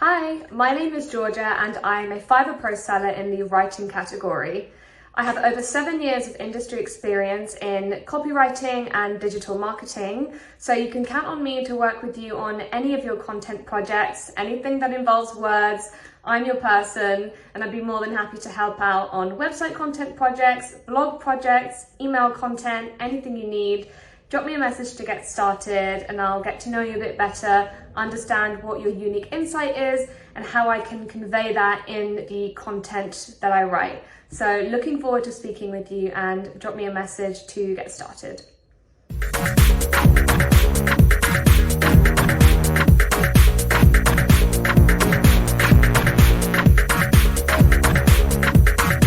Hi, my name is Georgia and I'm a Fiverr Pro seller in the writing category. I have over 7 years of industry experience in copywriting and digital marketing, so you can count on me to work with you on any of your content projects, anything that involves words. I'm your person and I'd be more than happy to help out on website content projects, blog projects, email content, anything you need. Drop me a message to get started and I'll get to know you a bit better, understand what your unique insight is and how I can convey that in the content that I write. So looking forward to speaking with you, and drop me a message to get started.